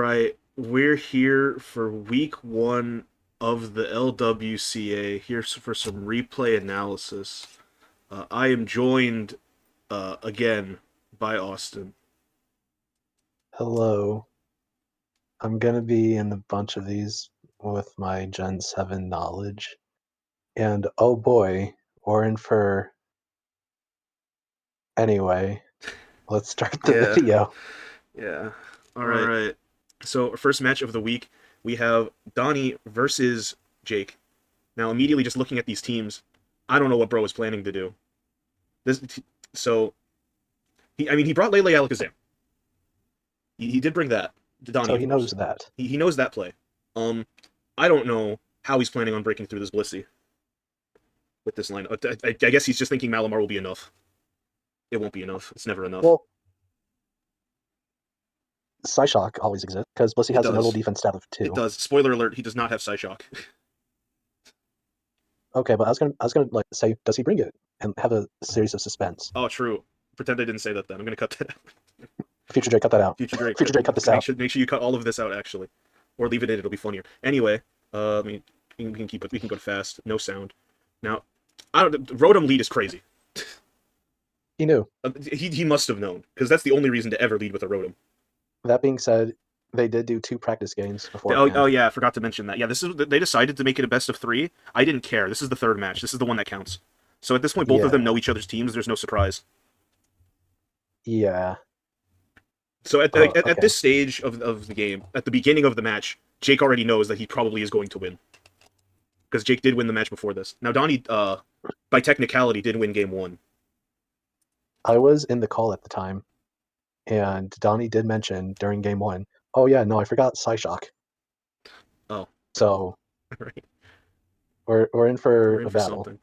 right, we're here for week one of the LWCA. Here for some replay analysis. I am joined again by Austin. Hello. I'm gonna be in a bunch of these with my Gen 7 knowledge. And oh boy, we're in for... Anyway, let's start the Yeah, video. yeah. All right. So, our first match of the week, we have Donny versus Jake. Now, immediately just looking at these teams, I don't know what Bro was planning to do. This, so he brought Lele Alakazam. He did bring that to Donny, So of he course. knows that. He knows that play. Um, I don't know how he's planning on breaking through this Blissey with this line. I guess he's just thinking Malamar will be enough. It won't be enough. It's never enough. Well, Psyshock always exists, because Blissey It has a notable does. defense stat of It 2. does. Spoiler alert: he does not have Psyshock. Okay, but I was gonna like say, does he bring it? And have a series of suspense. Oh, true. Pretend I didn't say that. Then I'm gonna cut that out. Future Drake, cut that out. Future Drake. Future Drake, cut this make out. sure make sure you cut all of this out actually, or leave it in. It'll be funnier. Anyway, I mean, we can keep it. We can go fast. No sound. Now, I don't. Rotom lead is crazy. He knew. He must have known because that's the only reason to ever lead with a Rotom. That being said, they did do 2 practice games Oh, beforehand. yeah, I forgot to mention that. Yeah, they decided to make it a best of 3. I didn't care. This is the third match. This is the one that counts. So at this point, both of them know each other's teams. There's no surprise. Yeah. So Okay. at this stage of the game, at the beginning of the match, Jake already knows that he probably is going to win. Because Jake did win the match before this. Now, Donnie, by technicality, did win game 1. I was in the call at the time, and Donnie did mention during game 1, oh yeah, no, I forgot Psyshock. Oh. So Right. we're in for We're in a for battle. something.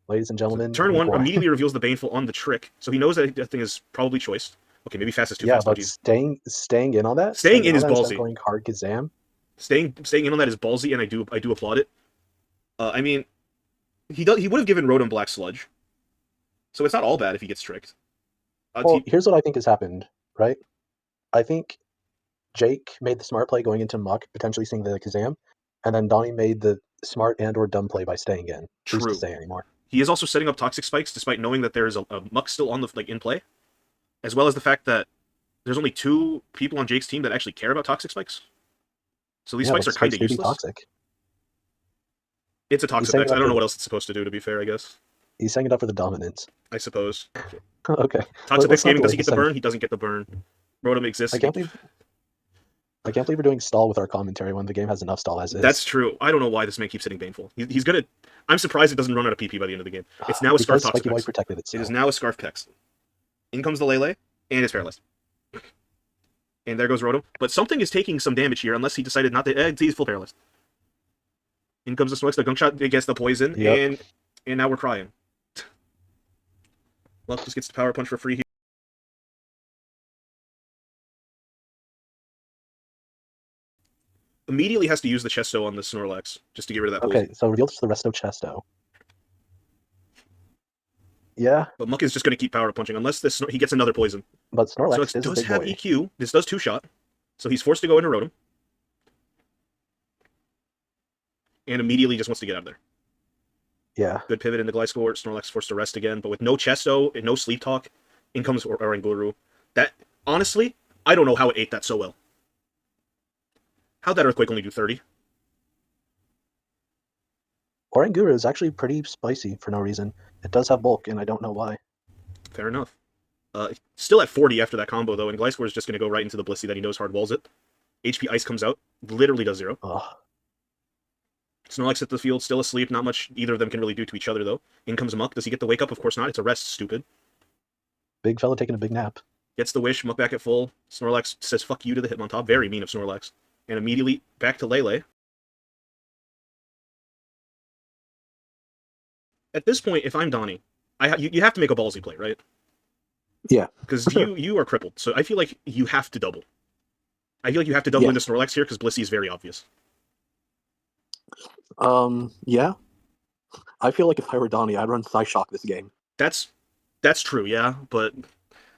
Ladies and So gentlemen, turn week 1 one. immediately reveals the Baneful on the Trick. So he knows that thing is probably choiced. Okay, maybe fast is too Yeah, fast. Oh, but geez. staying in on that, Staying in is instead of ballsy. going hard Kazam. Staying in on that is ballsy, and I do applaud it. I mean, he would have given Rotom Black Sludge, so it's not all bad if he gets tricked. Well, here's what I think has happened, right? I think Jake made the smart play going into Muck, potentially seeing the Kazam, and then Donnie made the smart and or dumb play by staying in. Choose to True. stay anymore. He is also setting up Toxic Spikes, despite knowing that there is a Muck still on the in play, as well as the fact that there's only 2 people on Jake's team that actually care about Toxic Spikes. So these spikes are kind of do be useless. toxic. It's a Toxic Spikes. I don't know what else it's supposed to do. To be fair, I guess. He's setting it up for the dominance. I suppose. Okay. Toxic Spikes gaming. delay Does he get this the burn? He doesn't get the burn. Rotom exists. I can't believe we're doing stall with our commentary when the game has enough stall as is. That's true. I don't know why this man keeps hitting Baneful. He's gonna. I'm surprised it doesn't run out of PP by the end of the game. It's now a Scarf Toxic Spiky White Pex. protected It itself. is now a Scarf Pex. In comes the Lele, and it's paralyzed. And there goes Rotom. But something is taking some damage here, unless he decided not to. He's full paralyzed. In comes the Snorlax. The Gunk Shot gets the poison, and now we're crying. Luck just gets the Power Punch for free here. Immediately has to use the Chesto on the Snorlax just to get rid of that poison. Okay, so reveals the Resto Chesto. Yeah. But Muck is just going to keep Power Punching unless he gets another poison. But Snorlax does big have boy. EQ. This does 2-shot. So he's forced to go into Rotom. And immediately just wants to get out of there. Yeah. Good pivot into Gliscor. Snorlax forced to rest again. But with no Chesto and no Sleep Talk, in comes Oranguru. That, honestly, I don't know how it ate that so well. How'd that Earthquake only do 30? Oranguru is actually pretty spicy for no reason. It does have bulk, and I don't know why. Fair enough. Still at 40 after that combo, though, and Gliscor is just going to go right into the Blissey that he knows hard walls it. HP Ice comes out. Literally does 0. Ugh. Snorlax hit the field, still asleep. Not much either of them can really do to each other, though. In comes Muck. Does he get the wake up? Of course not. It's a rest, stupid. Big fella taking a big nap. Gets the wish, Muck back at full. Snorlax says fuck you to the Hitmontop. Very mean of Snorlax. And immediately back to Lele. At this point, if I'm Donnie, you have to make a ballsy play, right? Yeah. Because you are crippled, so I feel like you have to double. I feel like you have to double into Snorlax here because Blissey is very obvious. Yeah. I feel like if I were Donnie, I'd run Psyshock this game. That's true, yeah, but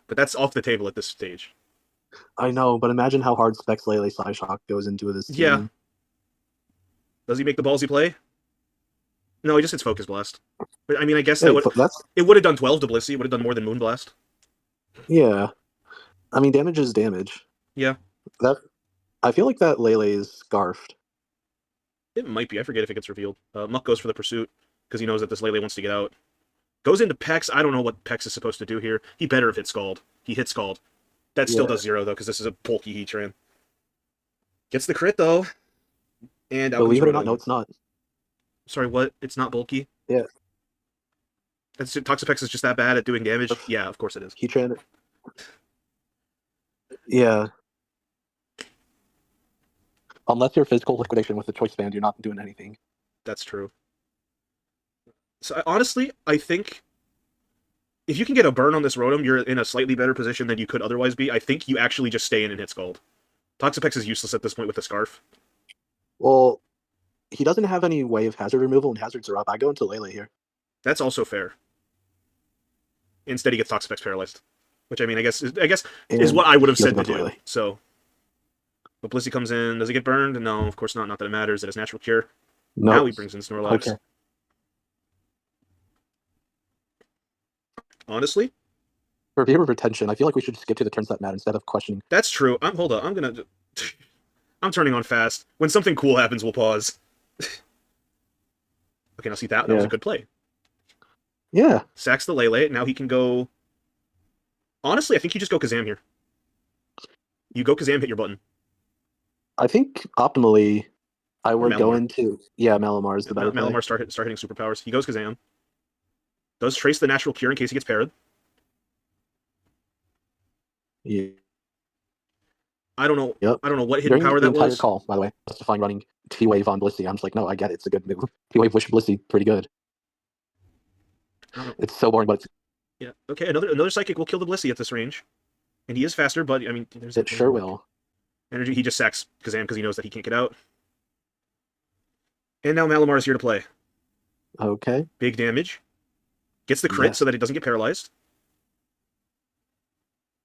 that's off the table at this stage. I know, but imagine how hard Specs Lele Psyshock goes into this Yeah. team. Does he make the ballsy play? No, he just hits Focus Blast. But I mean, I guess that Hey, would that's it would have done 12 to Blissey. It would have done more than Moonblast. yeah. I mean, damage is damage. Yeah, That I feel like that Lele is scarfed. it might be. I forget if it gets revealed. Muck goes for the pursuit because he knows that this Lele wants to get out. Goes into Pex. I don't know what Pex is supposed to do here. He better have hit Scald. He hit Scald. That still Yeah. does 0 though because this is a bulky Heatran. Gets the crit though, and out comes Believe it or not, no, Rotom. it's not. Sorry, what? It's not bulky. Yeah. Toxapex is just that bad at doing damage. Yeah, of course it is. Heatran. Yeah. Unless you're physical liquidation with the choice band, you're not doing anything. That's true. So honestly, I think if you can get a burn on this Rotom, you're in a slightly better position than you could otherwise be. I think you actually just stay in and hit Scald. Toxapex is useless at this point with the Scarf. Well, he doesn't have any way of hazard removal, and hazards are up. I go into Lele here. That's also fair. Instead, he gets Toxapex paralyzed, which I mean, I guess is what I would have said to do. So, but Blissey comes in. Does he get burned? No, of course not. Not that it matters. It has natural cure. No. Now he brings in Snorlax. Okay. Honestly, For viewer retention, I feel like we should skip to the turns that matter instead of questioning. that's true. Hold on. I'm turning on fast. When something cool happens, we'll pause. Okay, now see that was a good play. Yeah. Sacks the Lele. Now he can go. Honestly, I think you just go Kazam here. You go Kazam, hit your button. I think optimally, I would go Malamar. into Malamar is the better Malamar play. start hitting superpowers. He goes Kazam. Does trace the natural cure in case he gets parried. Yeah. I don't know. Yep. I don't know what hidden power that entire was. call, by the way, justifying running T-Wave on Blissey. I'm just like, no, I get it. It's a good move. T-Wave wish Blissey pretty good. It's so boring, but it's... Yeah. Okay. Another psychic will kill the Blissey at this range, and he is faster. But I mean, it sure will. Energy. He just sacks Kazam because he knows that he can't get out. And now Malamar is here to play. Okay. Big damage. Gets the crit so that it doesn't get paralyzed.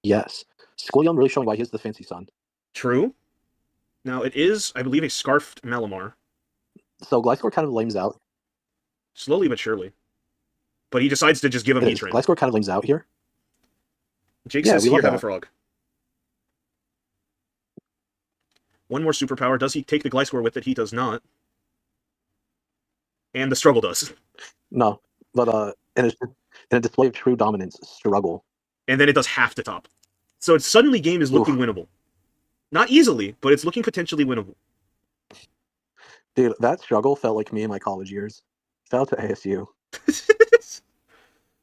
Yes. Squilliam really showing why he's the fancy son. True. Now it is, I believe, a scarfed Malamar. So Gliscor kind of lames out. Slowly but surely. But he decides to just give him Heatran. Gliscor kind of lames out here. Jake says here, have a frog. One more superpower. Does he take the Gliscor with it? He does not. And the struggle does. No, but in a display of true dominance, struggle. And then it does half the top. So it's suddenly game is looking winnable. Not easily, but it's looking potentially winnable. Dude, that struggle felt like me in my college years. Shout out to ASU.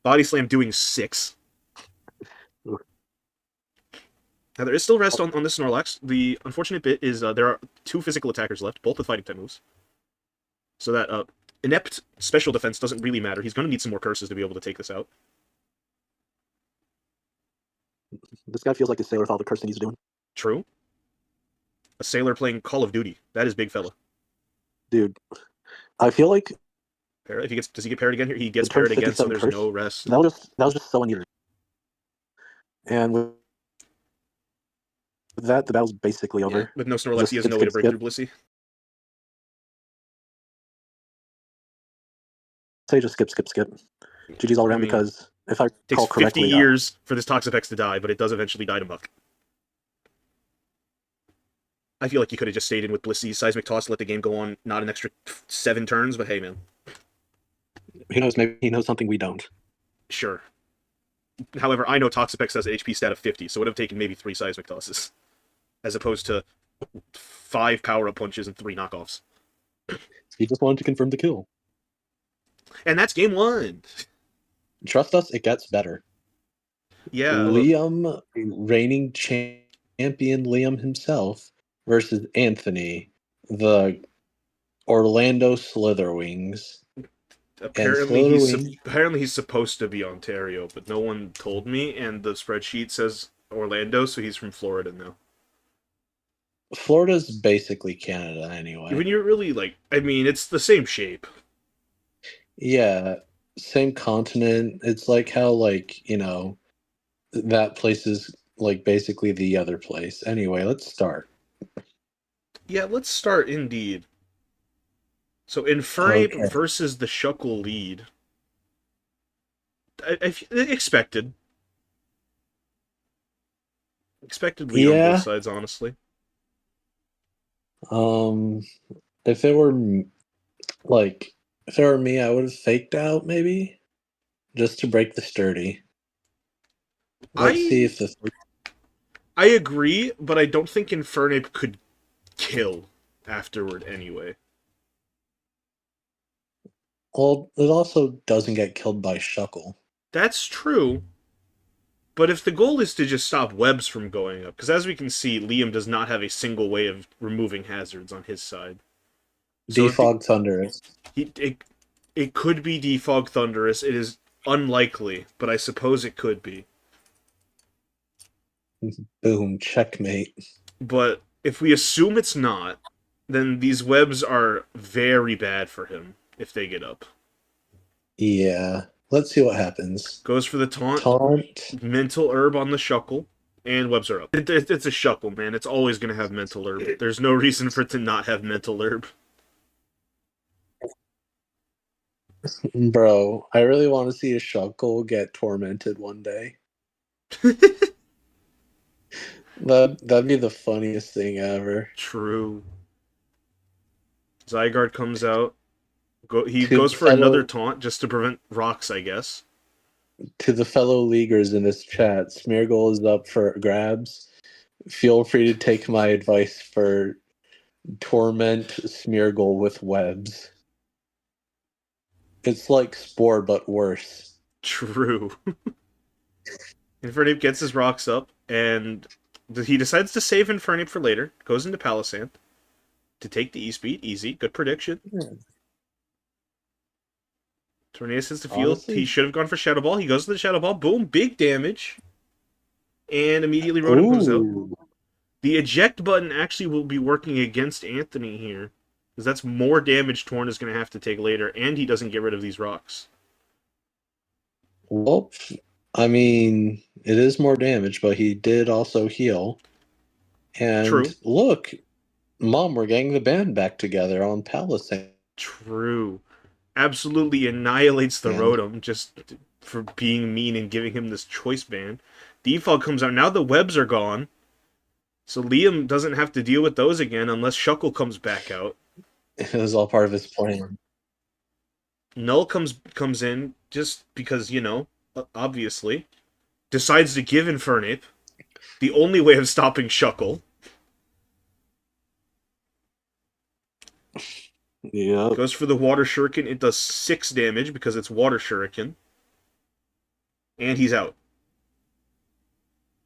Body slam doing 6. Ooh. Now there is still rest on the Snorlax. The unfortunate bit is there are 2 physical attackers left, both with fighting type moves. So that inept special defense doesn't really matter. He's going to need some more curses to be able to take this out. This guy feels like a sailor with all the cursing he's doing. True. A sailor playing Call of Duty. That is big fella. Dude, I feel like if he gets, does he get parried again here? He gets parried again, so there's no rest. That was just so unusual. And with that, the battle's basically over. Yeah, with no Snorlax, he has no way to break through Blissey. Say just skip. GG's all around because if I recall correctly, it takes 50 years for this Toxapex to die, but it does eventually die to Muck. I feel like you could have just stayed in with Blissey's Seismic Toss, let the game go on not an extra 7 turns, but hey, man. Who knows? Maybe he knows something we don't. Sure. However, I know Toxapex has an HP stat of 50, so it would have taken maybe 3 Seismic Tosses, as opposed to 5 power-up punches and 3 knockoffs. He just wanted to confirm the kill. And that's game 1. Trust us, it gets better. Yeah. Liam, reigning champion Liam himself, versus Anthony, the Orlando Slitherwings. Apparently he's supposed to be Ontario, but no one told me, and the spreadsheet says Orlando, so he's from Florida now. Florida's basically Canada anyway. When you're really I mean, it's the same shape. Yeah, same continent. It's like how that place is like basically the other place. Anyway, let's start. Yeah, let's start indeed. So Infernape Okay. versus the Shuckle lead. Expected. Expected lead on both Yeah. sides, honestly. Um, if it were like if it were me, I would have faked out maybe just to break the sturdy. Let's see I if the I agree, but I don't think Infernape could kill afterward anyway. well, it also doesn't get killed by Shuckle. That's true, but if the goal is to just stop webs from going up, because as we can see, Liam does not have a single way of removing hazards on his side. So if the Defog Thunderous. he, it could be Defog Thunderous. It is unlikely, but I suppose it could be. Boom, checkmate. But if we assume it's not, then these webs are very bad for him if they get up. Yeah. Let's see what happens. Goes for the taunt, Taunt. mental herb on the Shuckle, and webs are up. It's a Shuckle, man. It's always going to have mental herb. There's no reason for it to not have mental herb. Bro, I really want to see a Shuckle get tormented one day. That'd be the funniest thing ever. True. Zygarde comes out. He To goes the for another fellow taunt just to prevent rocks, I guess. to the fellow leaguers in this chat, Smeargle is up for grabs. Feel free to take my advice for torment Smeargle with webs. It's like Spore but worse. True. Infernape gets his rocks up, and he decides to save Infernape for later. Goes into Palisand to take the E-Speed. Easy. Good prediction. Tornadus hits the field. He Honestly, should have gone for Shadow Ball. He goes to the Shadow Ball. Boom. Big damage. And immediately Rotom comes out. ooh, The eject button actually will be working against Anthony here. Because that's more damage Torn is going to have to take later. And he doesn't get rid of these rocks. well, I mean, it is more damage, but he did also heal. And True. look, Mom, we're getting the band back together on Palisade. True. Absolutely annihilates the Rotom just for being mean and giving him this choice band. Defog comes out. Now the webs are gone. So Liam doesn't have to deal with those again unless Shuckle comes back out. It was all part of his plan. Null comes in just because, obviously. Decides to give Infernape. The only way of stopping Shuckle. Yep. Goes for the Water Shuriken. It does 6 damage because it's Water Shuriken. And he's out.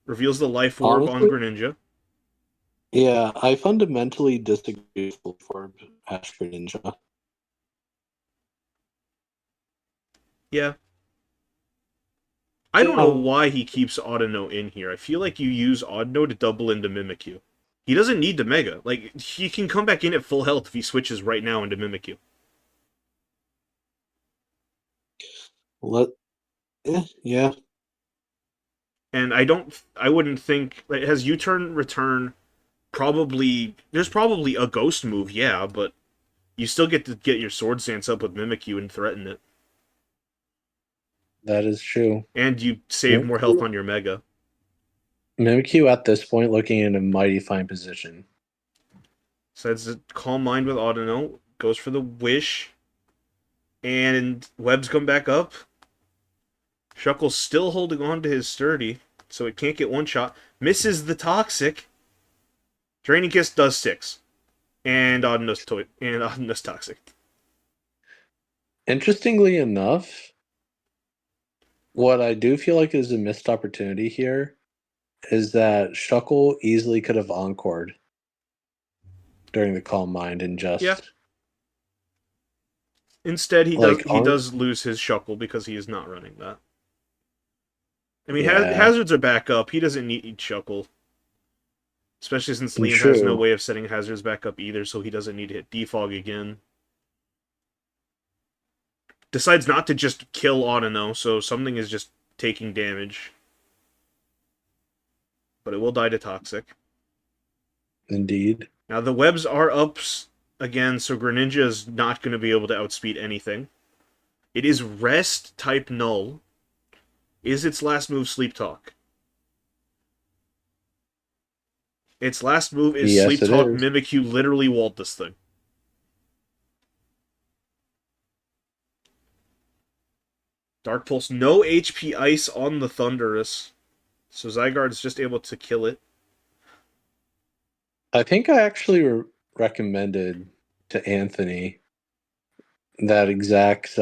Reveals the Life Orb on Honestly, Greninja. yeah, I fundamentally disagree with for Ash Ninja. Yeah. I don't know why he keeps Audino in here. I feel like you use Audino to double into Mimikyu. He doesn't need the Mega. Like, he can come back in at full health if he switches right now into Mimikyu. Yeah. And I wouldn't think, like, has U-turn return there's probably a ghost move, yeah, but you still get to get your Sword Stance up with Mimikyu and threaten it. That is true. And you save more health on your Mega. Mimikyu at this point looking in a mighty fine position. Decides to Calm Mind with Audino. Goes for the Wish. And webs come back up. Shuckle's still holding on to his sturdy, so it can't get one shot. Misses the Toxic. Draining Kiss does 6. And Audino's Toxic. Interestingly enough, what I do feel like is a missed opportunity here is that Shuckle easily could have encored during the Calm Mind and just Yeah. Instead, like he does lose his Shuckle because he is not running that. I mean, yeah, hazards are back up. He doesn't need Shuckle. Especially since Liam has no true. way of setting hazards back up either, so he doesn't need to hit Defog again. Decides not to just kill Audino, so something is just taking damage. but it will die to Toxic. Indeed. Now the webs are ups again, so Greninja is not going to be able to outspeed anything. It is Rest type Null. Is its last move Sleep Talk? Its last move is Yes, Sleep it Talk. is. Mimikyu literally walled this thing. Dark Pulse, no HP Ice on the Thunderous, so Zygarde's just able to kill it. I think I actually recommended to Anthony that exact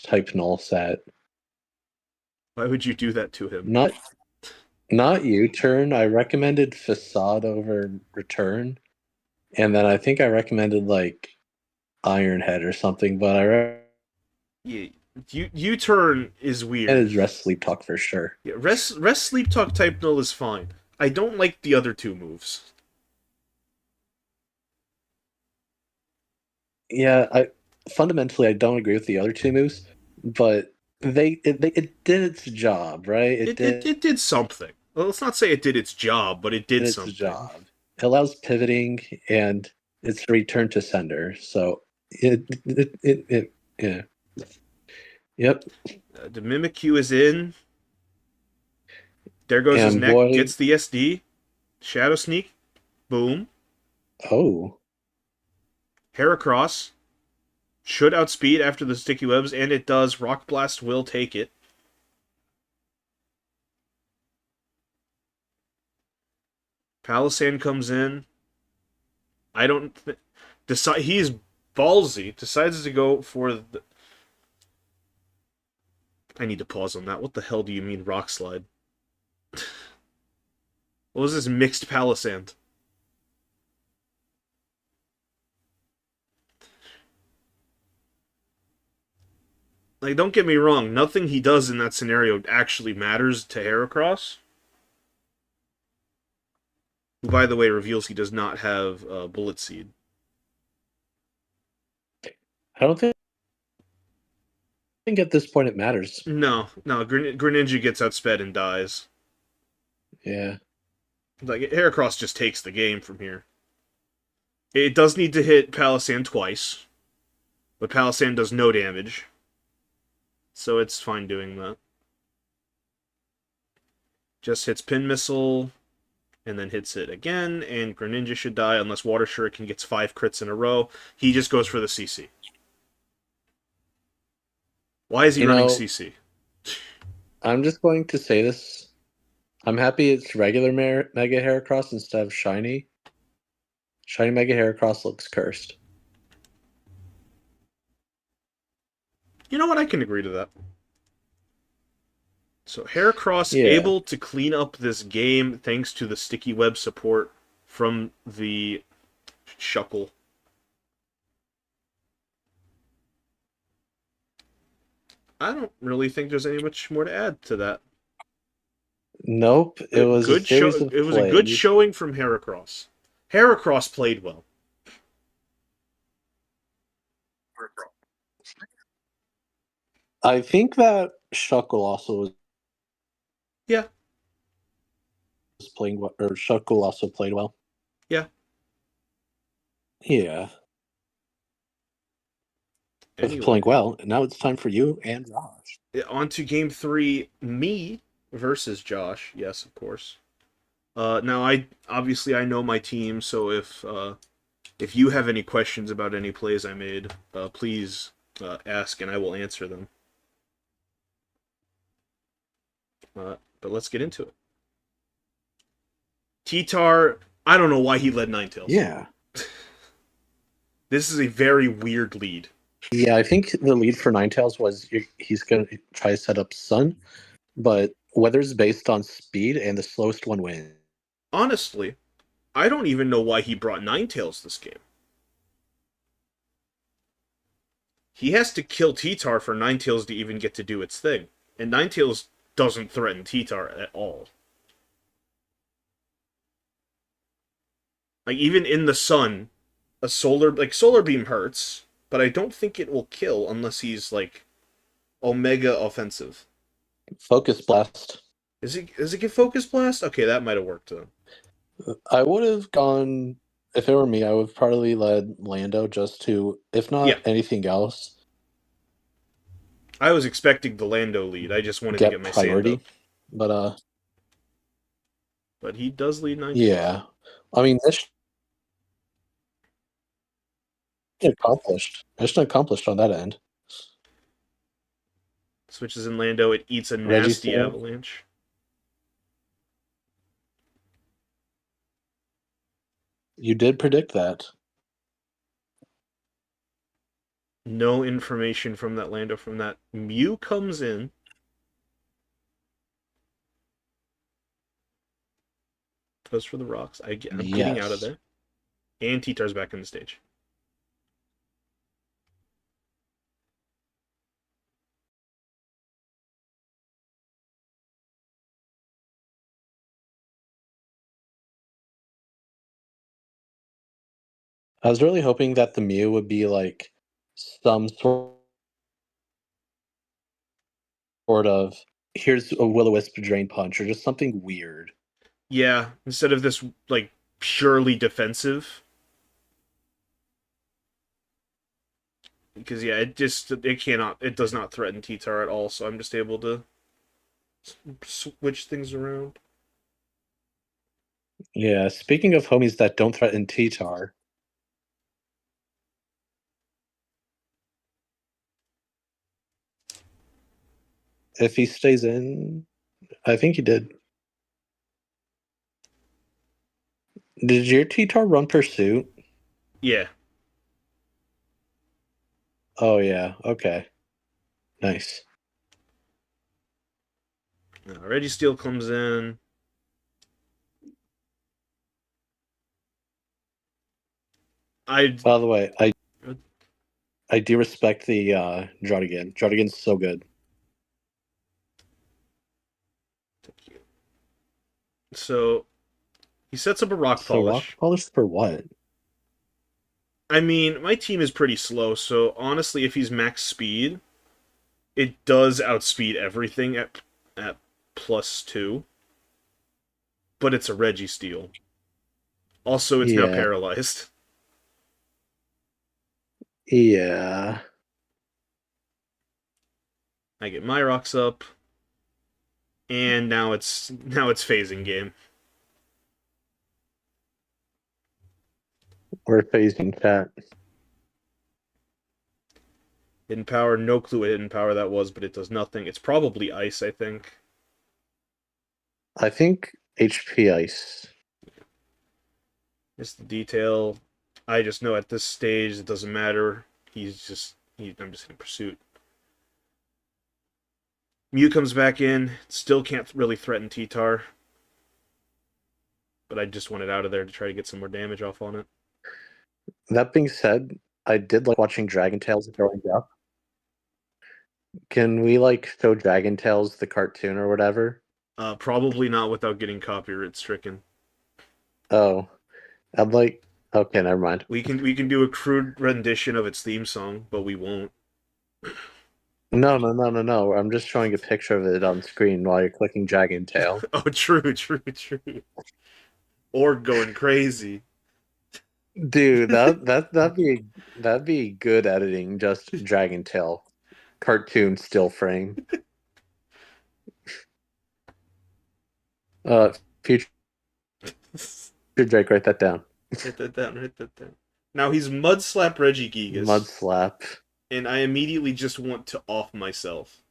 type null set. Why would you do that to him? Not U-turn. I recommended Facade over Return, and then I think I recommended like Iron Head or something. But I Yeah, U-turn is weird. recommended Rest Sleep Talk for sure. Yeah, rest Sleep Talk type null is fine. I don't like the other two moves. Yeah, fundamentally I don't agree with the other two moves, but it did its job, right? It did something. Well, let's not say it did its job, but it did its something. job. It allows pivoting and it's return to sender. So it yeah. Yep. The Mimikyu is in. There goes his And neck. boy, Gets the SD. Shadow Sneak. Boom. oh, Heracross. Should outspeed after the sticky webs, and it does. Rock Blast will take it. Palisand comes in. I don't decide. He's ballsy. Decides to go for the. I need to pause on that. What the hell do you mean Rock Slide? What was this mixed Palisand? Like, don't get me wrong. Nothing he does in that scenario actually matters to Heracross. Who, by the way, reveals he does not have Bullet Seed. I don't think at this point it matters. No. Greninja gets outsped and dies. Yeah. Like, Heracross just takes the game from here. It does need to hit Palisand twice, but Palisand does no damage. So it's fine doing that. Just hits Pin Missile, and then hits it again, and Greninja should die unless Water Shuriken gets 5 crits in a row. He just goes for the CC. Why is he running CC? I'm just going to say this. I'm happy it's regular Mega Heracross instead of Shiny. Shiny Mega Heracross looks cursed. You know what? I can agree to that. So Heracross able to clean up this game thanks to the sticky web support from the Shuckle. I don't really think there's any much more to add to that. Nope, it was a series of It was a good showing from Heracross. Heracross played well. I think that Shuckle also was playing well, or Shuckle also played well. Yeah. Yeah. Anyway. Was playing well, and now it's time for you and Josh. On to game 3, me versus Josh. Yes, of course. Now I know my team, so if you have any questions about any plays I made, please ask and I will answer them. But let's get into it. T-Tar, I don't know why he led Ninetales. Yeah. This is a very weird lead. Yeah, I think the lead for Ninetales was he's going to try to set up Sun, but weather's based on speed, and the slowest one wins. Honestly, I don't even know why he brought Ninetales this game. He has to kill T-Tar for Ninetales to even get to do its thing. And Ninetales doesn't threaten T-Tar at all. Like, even in the sun, a solar beam hurts, but I don't think it will kill unless he's, like, Omega offensive. Focus Blast. Does it get Focus Blast? Okay, that might have worked though. I would have gone, if it were me, I would have probably led Lando just to, if Yeah, not anything else, I was expecting the Lando lead. I just wanted to get get my sand up. priority. But But he does lead 9-12. yeah. I mean, mission accomplished. Mission accomplished on that end. Switches in Lando. It eats a Reggie nasty still, avalanche. you did predict that. No information from that Lando from that. Mew comes in. Goes for the rocks. I'm getting out of Yes. there. And Titar's back in the stage. I was really hoping that the Mew would be like some sort of here's a will-o-wisp drain punch or just something weird. Yeah, instead of this like purely defensive. Because yeah, it does not threaten Titar at all, so I'm just able to switch things around. Yeah, speaking of homies that don't threaten T-Tar, if he stays in, I think he did. Did your T-Tar run pursuit? Yeah. Oh yeah, okay. Nice. Registeel comes in. I By the way, I do respect the Druddigan. Druddigan's so good. so he sets up a rock So rock polish. polish for what? I mean, my team is pretty slow, so honestly, if he's max speed, it does outspeed everything at +2. But it's a Registeel. Also, it's now Yeah. paralyzed. Yeah. I get my rocks up, and now it's phasing game. We're phasing chat. Hidden power, no clue what hidden power that was, but it does nothing. It's probably ice, I think. I think HP ice. It's the detail. I just know at this stage it doesn't matter. I'm just hitting pursuit. Mew comes back in. Still can't really threaten T-Tar. But I just want it out of there to try to get some more damage off on it. That being said, I did like watching Dragon Tales growing up. Can we like show Dragon Tales the cartoon or whatever? Probably not without getting copyright stricken. Oh, I'd like. Okay, never mind. We can do a crude rendition of its theme song, but we won't. No. I'm just showing a picture of it on screen while you're clicking Dragon Tail. Oh, true. Or going crazy. Dude, that'd be good editing. Just Dragon Tail, cartoon still frame. Future Drake, write that down. Hit that down. Now he's Mud Slap Regigigas. Mud slap. And I immediately just want to off myself.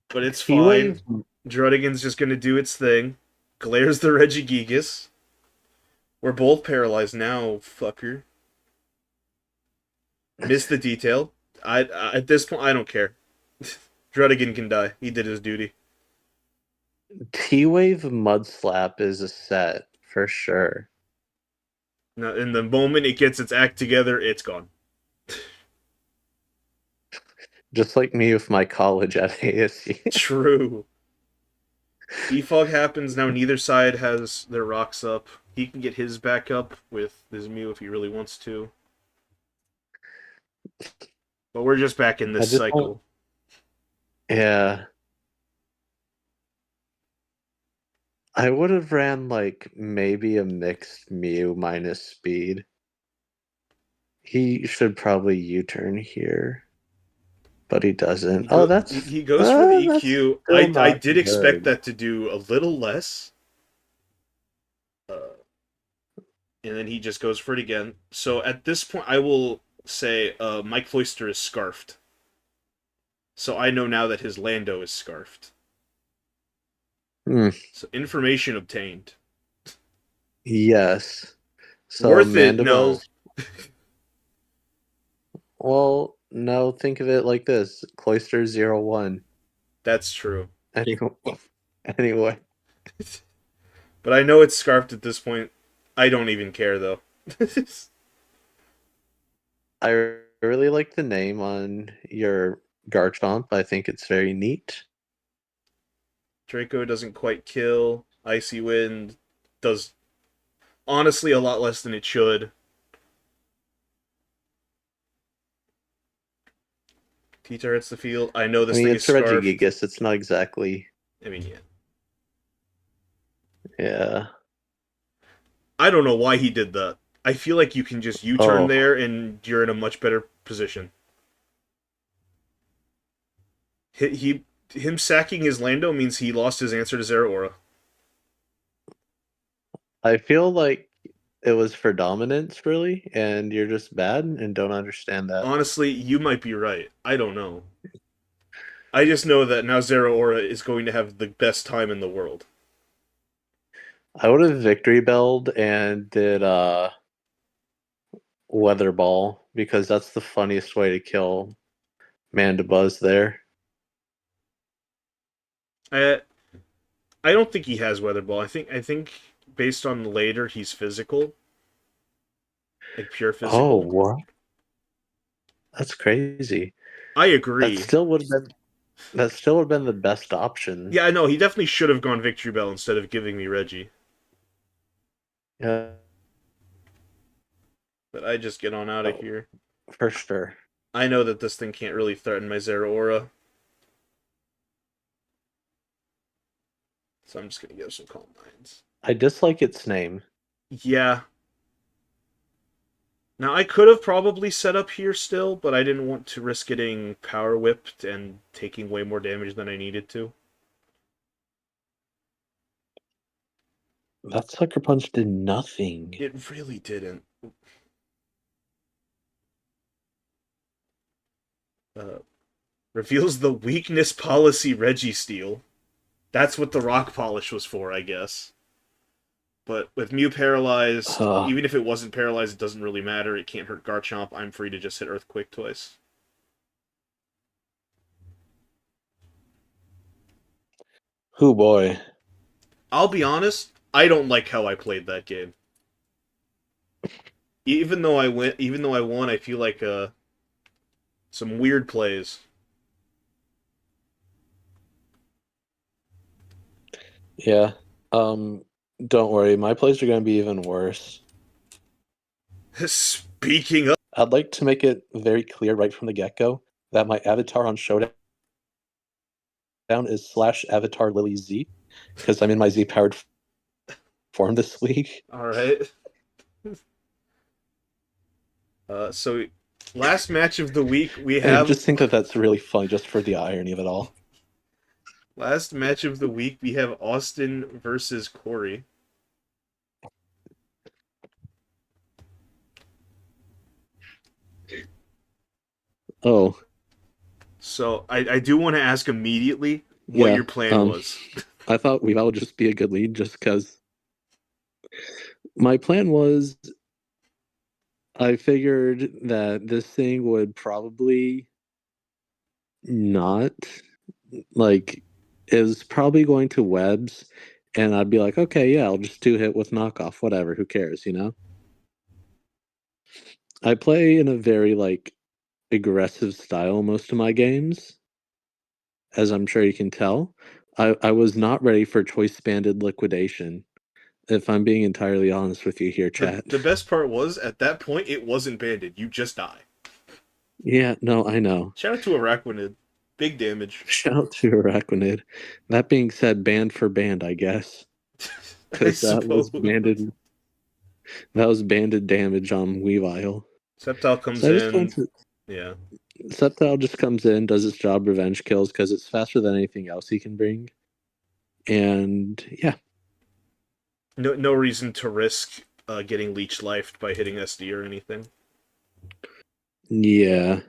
But it's fine. Druddigan's just gonna do its thing. Glares the Regigigas. We're both paralyzed now, fucker. Missed the detail. At this point, I don't care. Druddigan can die. He did his duty. T-Wave Mud Slap is a set for sure. Now, in the moment it gets its act together, it's gone. Just like me with my college at ASU. True. Defog happens, now neither side has their rocks up. He can get his back up with his Mew if he really wants to. But we're just back in this cycle. Yeah. I would have ran like maybe a mixed Mew minus speed. He should probably U-turn here, but he doesn't. He Oh, go he goes for the that's EQ. still I not did expect good. that to do a little less. And then he just goes for it again. So at this point, I will say Mike Cloyster is scarfed. So I know now that his Lando is scarfed. Hmm. So information obtained. Yes. So Worth it? No. Mandibuzz. Well, no. Think of it like this: Cloister 01. That's true. Anyway, anyway, But I know it's scarfed at this point. I don't even care though. I really like the name on your Garchomp. I think it's very neat. Draco doesn't quite kill. Icy Wind does honestly a lot less than it should. T-Tar hits the field. I know I this mean, thing is it's scarfed. Regigigas. It's not exactly. I mean, yeah. Yeah. I don't know why he did that. I feel like you can just U-turn Oh, there and you're in a much better position. Him sacking his Lando means he lost his answer to Zeraora. I feel like it was for dominance, really, and you're just bad and don't understand that. Honestly, you might be right. I don't know. I just know that now Zeraora is going to have the best time in the world. I would have victory belled and did weather ball because that's the funniest way to kill Mandibuzz there. I I don't think he has Weather Ball. I think based on later he's physical, like pure Oh, physical. what? That's crazy. I That agree. still would have been that still would have been the best option. Yeah, I know he definitely should have gone Victory Bell instead of giving me Reggie. Yeah, But I just get on out of oh, here. for sure. I know that this thing can't really threaten my Zeraora, so I'm just gonna give some Calm Minds. I dislike its name. Yeah. Now I could have probably set up here still, but I didn't want to risk getting power whipped and taking way more damage than I needed to. That sucker punch did nothing. It really didn't. Uh, Reveals the weakness policy Registeel. That's what the rock polish was for, I guess. But with Mew paralyzed, Uh, even if it wasn't paralyzed, it doesn't really matter. It can't hurt Garchomp. I'm free to just hit Earthquake twice. oh boy. I'll be honest, I don't like how I played that game. Even though I won, I feel like some weird plays. Yeah. Don't worry, my plays are gonna be even worse. Speaking of, I'd like to make it very clear right from the get-go that my avatar on Showdown is /avatar Lily Z because I'm in my Z powered form this week. all right. So last match of the week we And have just think that that's really funny just for the irony of it all. last match of the week we have Austin versus Corey. Oh, So I do want to ask immediately what yeah. your plan was. I thought Weavile would just be a good lead just because my plan was I figured that this thing would probably not like is probably going to webs and I'd be like, okay, yeah, I'll just two hit with knockoff, whatever, who cares, you know? I play in a very like aggressive style most of my games, as I'm sure you can tell. I was not ready for choice banded liquidation, if I'm being entirely honest with you here, the chat. The best part was at that point it wasn't banded. You just die. Yeah, no, I know. Shout out to Araquanid. Big damage. Shout out to Araquanid. That being said, band for band, I guess. because that was banded. That was banded damage on Weavile. Sceptile comes So I just in. went to Yeah. Sceptile just comes in, does its job, revenge kills, because it's faster than anything else he can bring. And yeah, No reason to risk getting leech lifed by hitting SD or anything. yeah.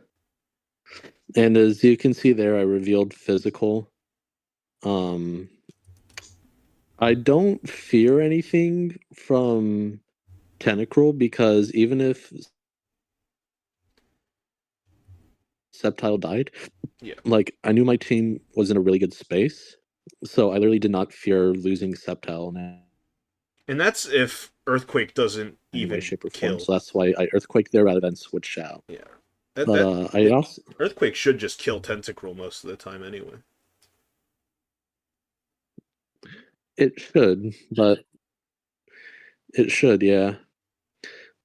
And as you can see there, I revealed physical. I don't fear anything from Tentacruel because even if Sceptile died, Yeah. like I knew my team was in a really good space, so I literally did not fear losing Sceptile in And that's if Earthquake doesn't any way, even shape, or form. kill. So that's why I Earthquake there rather than switch out. Yeah. But I also Earthquake should just kill Tentacruel most of the time anyway. it should, but it should, yeah.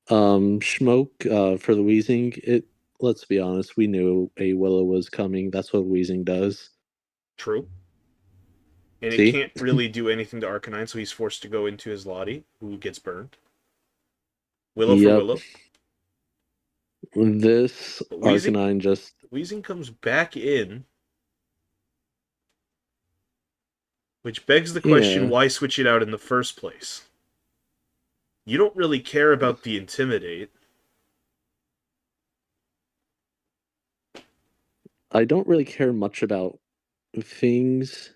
Smoke for the wheezing. It. Let's be honest, we knew a Willow was coming. That's what wheezing does. True. And it See? can't really do anything to Arcanine, so he's forced to go into his Lottie, who gets burned. Willow for Yep. Willow. This But Arcanine just Weezing comes back in, which begs the question, yeah. why switch it out in the first place? You don't really care about the Intimidate. I don't really care much about things.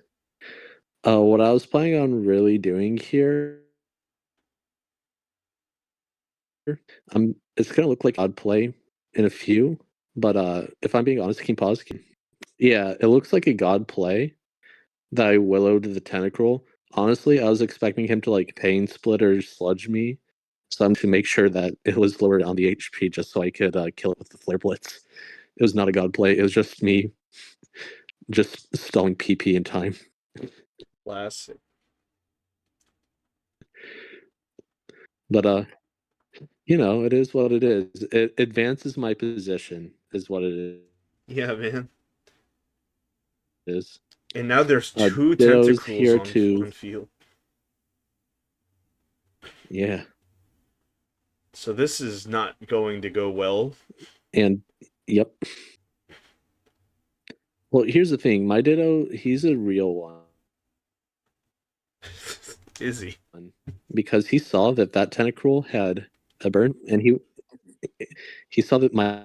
What I was planning on really doing here, it's gonna look like odd play in a few, but if I'm being honest, can you pause? Yeah, it looks like a god play that I willowed the Tentacruel. Honestly, I was expecting him to like pain split or sludge me, so I'm to make sure that it was lowered on the HP just so I could kill it with the Flare Blitz. It was not a god play. It was just me just stalling PP in time. Classic. But it is what it is. It advances my position, is what it Yeah, man. is. And now there's two Ditto's Tentacruels here too. on field. Yeah. So this is not going to go well. And yep. Well, here's the thing. My Ditto, he's a real one. Is he? Because he saw that Tentacruel had a burn, and he saw that my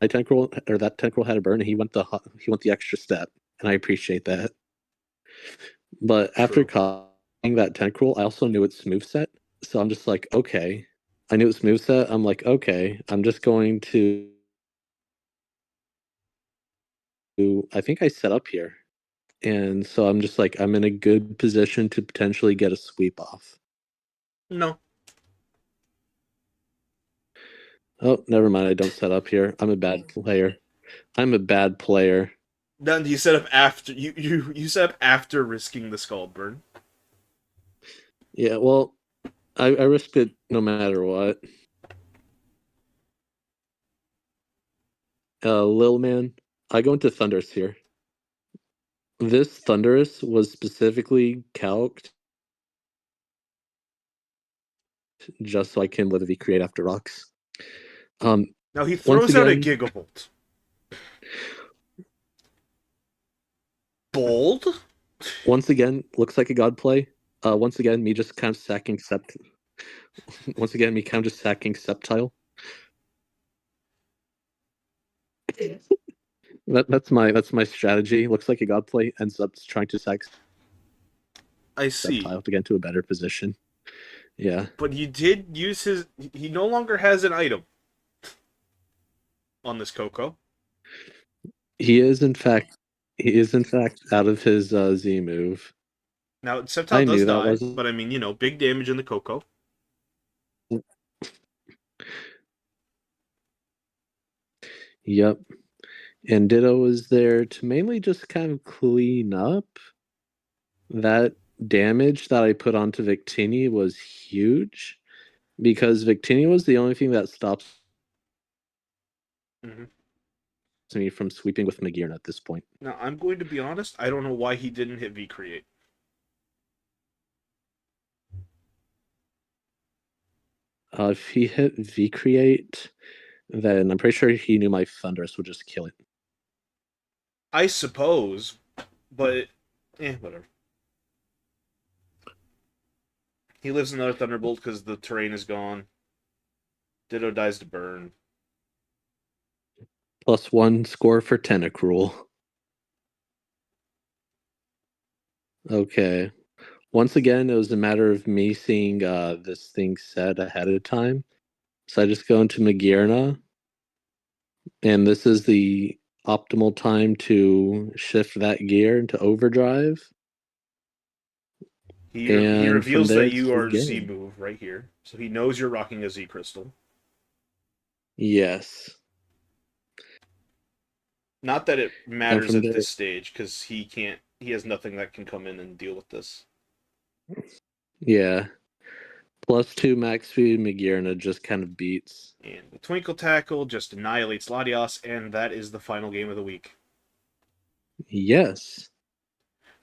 Tentacruel or that Tentacruel had a burn, and he went the extra step, and I appreciate that. But after calling that Tentacruel, I also knew its moveset, so I'm just like, okay. I knew its moveset. I'm like, okay, I'm just going to. I think I set up here, and so I'm just like, I'm in a good position to potentially get a sweep off. No. Oh, never mind. I don't set up here. I'm a bad player. I'm a bad player. Then you set up after you set up after risking the Scald Burn. Yeah, well, I risked it no matter what. Lil Man, I go into Thundurus here. This Thundurus was specifically calced just so I can literally create after rocks. Now he throws out a Gigavolt. Bold? Once again, looks like a god play. Once again, me just kind of sacking Once again, me kind of just sacking Sceptile. That's my strategy. Looks like a god play ends up trying to sack I see. Sceptile to get into a better position. Yeah. But he did use his. He no longer has an item on this Coco. He is in fact out of his Z move. Now I Sceptile does knew that die, wasn't. but I mean, big damage in the Coco. Yep. And Ditto was there to mainly just kind of clean up. That damage that I put onto Victini was huge because Victini was the only thing that stops me from sweeping with Magearn at this point. Now I'm going to be honest. I don't know why he didn't hit V Create. If he hit V Create, then I'm pretty sure he knew my Thunderous would just kill it. I suppose, but whatever. He lives another Thunderbolt because the terrain is gone. Ditto dies to burn. +1 score for Tentacruel. Okay. Once again, it was a matter of me seeing this thing set ahead of time. So I just go into Magearna, and this is the optimal time to shift that gear into overdrive. He And from reveals there, that it's you are free Z game. move right here, so he knows you're rocking a Z crystal. Yes. Not that it And matters from at there, this stage because he can't. He has nothing that can come in and deal with this. yeah. +2 max speed Magearna just kind of beats. And the Twinkle Tackle just annihilates Latios, and that is the final game of the week. Yes.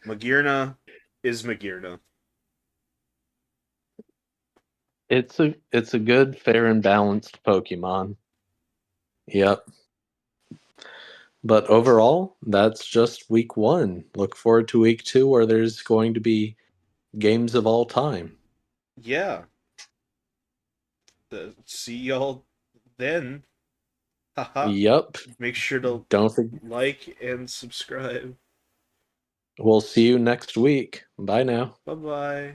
Magearna is Magearna. It's a good, fair, and balanced Pokemon. Yep. But overall, that's just week 1. Look forward to week 2 where there's going to be games of all time. Yeah. See y'all then. Haha. Yep. Make sure to Don't forget. like and subscribe. We'll see you next week. Bye now. Bye bye.